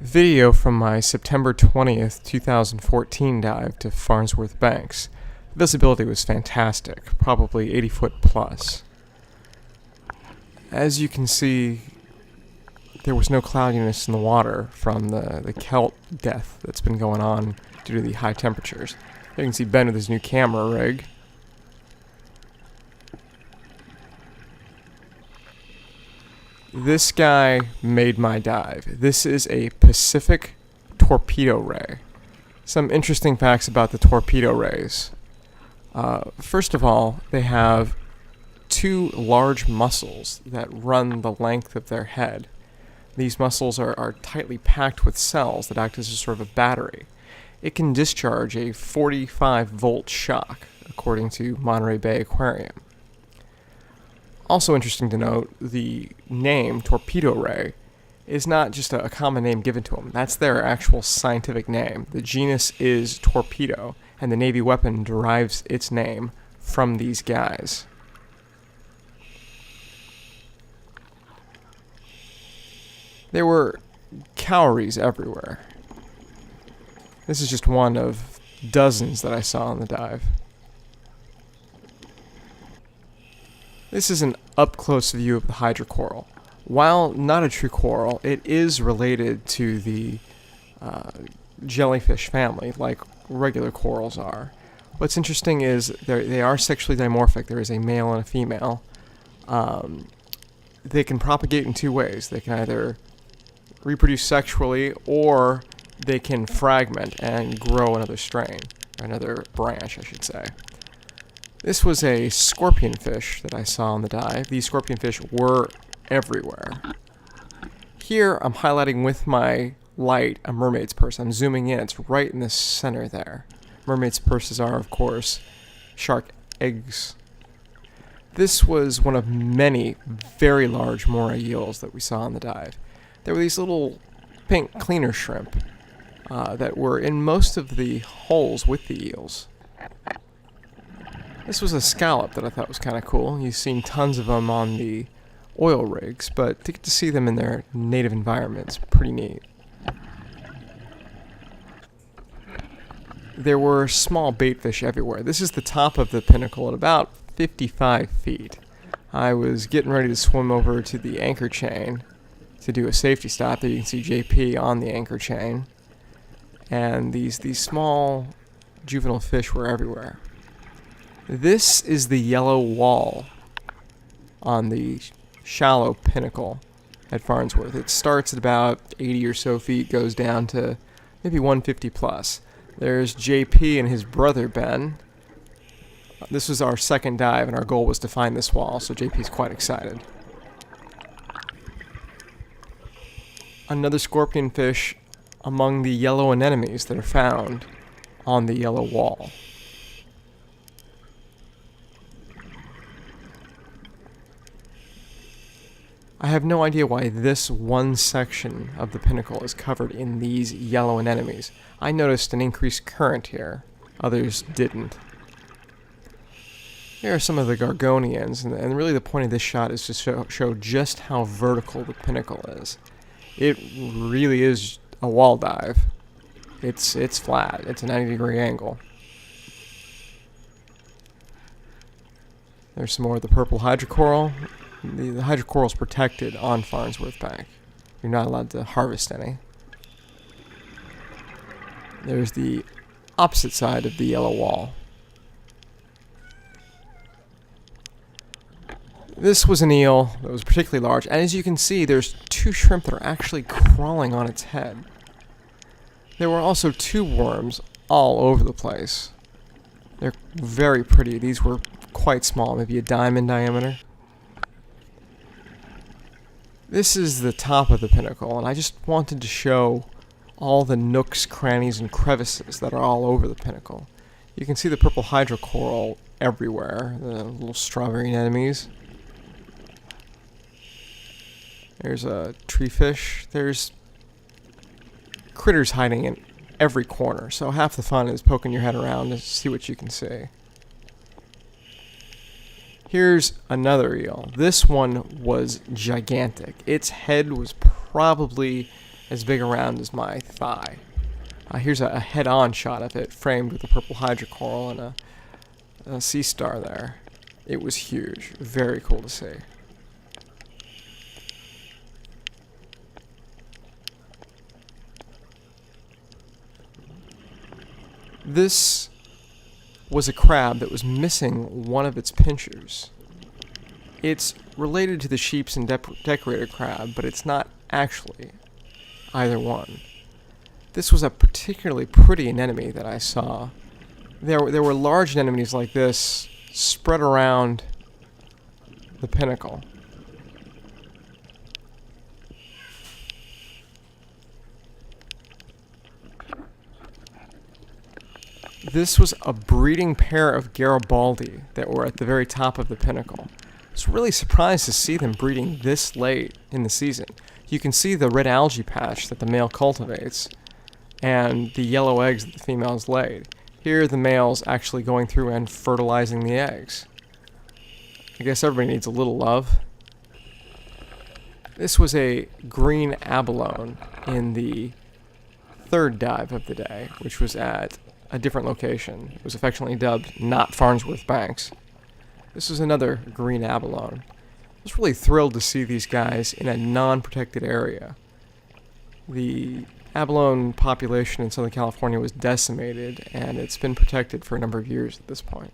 Video from my September 20th, 2014 dive to Farnsworth Banks. The visibility was fantastic, probably 80 foot plus. As you can see, there was no cloudiness in the water from the kelp death that's been going on due to the high temperatures. You can see Ben with his new camera rig. This guy made my dive. This is a Pacific torpedo ray. Some interesting facts about the torpedo rays. First of all, they have two large muscles that run the length of their head. These muscles are tightly packed with cells that act as a sort of a battery. It can discharge a 45-volt shock, according to Monterey Bay Aquarium. Also interesting to note, the name torpedo ray is not just a common name given to them. That's their actual scientific name. The genus is torpedo, and the Navy weapon derives its name from these guys. There were cowries everywhere. This is just one of dozens that I saw on the dive. This is an up-close view of the hydrocoral. While not a true coral, it is related to the jellyfish family, like regular corals are. What's interesting is they are sexually dimorphic. There is a male and a female. They can propagate in two ways. They can either reproduce sexually, or they can fragment and grow another strain, or another branch, I should say. This was a scorpionfish that I saw on the dive. These scorpionfish were everywhere. Here, I'm highlighting with my light a mermaid's purse. I'm zooming in. It's right in the center there. Mermaid's purses are, of course, shark eggs. This was one of many very large moray eels that we saw on the dive. There were these little pink cleaner shrimp that were in most of the holes with the eels. This was a scallop that I thought was kind of cool. You've seen tons of them on the oil rigs, but to get to see them in their native environment's pretty neat. There were small baitfish everywhere. This is the top of the pinnacle at about 55 feet. I was getting ready to swim over to the anchor chain to do a safety stop. There you can see JP on the anchor chain. And these small juvenile fish were everywhere. This is the yellow wall on the shallow pinnacle at Farnsworth. It starts at about 80 or so feet, goes down to maybe 150 plus. There's JP and his brother Ben. This was our second dive, and our goal was to find this wall, so JP's quite excited. Another scorpionfish among the yellow anemones that are found on the yellow wall. I have no idea why this one section of the pinnacle is covered in these yellow anemones. I noticed an increased current here. Others didn't. Here are some of the gorgonians, and really the point of this shot is to show just how vertical the pinnacle is. It really is a wall dive. It's flat. It's a 90-degree angle. There's some more of the purple hydrocoral. The hydrocoral is protected on Farnsworth Bank. You're not allowed to harvest any. There's the opposite side of the yellow wall. This was an eel that was particularly large, and as you can see, there's two shrimp that are actually crawling on its head. There were also two worms all over the place. They're very pretty. These were quite small, maybe a dime in diameter. This is the top of the pinnacle, and I just wanted to show all the nooks, crannies, and crevices that are all over the pinnacle. You can see the purple hydrocoral everywhere, the little strawberry anemones. There's a treefish. There's critters hiding in every corner, so half the fun is poking your head around to see what you can see. Here's another eel. This one was gigantic. Its head was probably as big around as my thigh. Here's a head-on shot of it, framed with a purple hydrocoral and a sea star there. It was huge. Very cool to see. This was a crab that was missing one of its pinchers. It's related to the sheep's and decorator crab, but it's not actually either one. This was a particularly pretty anemone that I saw. There were large anemones like this spread around the pinnacle. This was a breeding pair of Garibaldi that were at the very top of the pinnacle. I was really surprised to see them breeding this late in the season. You can see the red algae patch that the male cultivates and the yellow eggs that the females laid. Here are the males actually going through and fertilizing the eggs. I guess everybody needs a little love. This was a green abalone in the third dive of the day, which was at a different location. It was affectionately dubbed not Farnsworth Banks. This was another green abalone. I was really thrilled to see these guys in a non-protected area. The abalone population in Southern California was decimated, and it's been protected for a number of years at this point.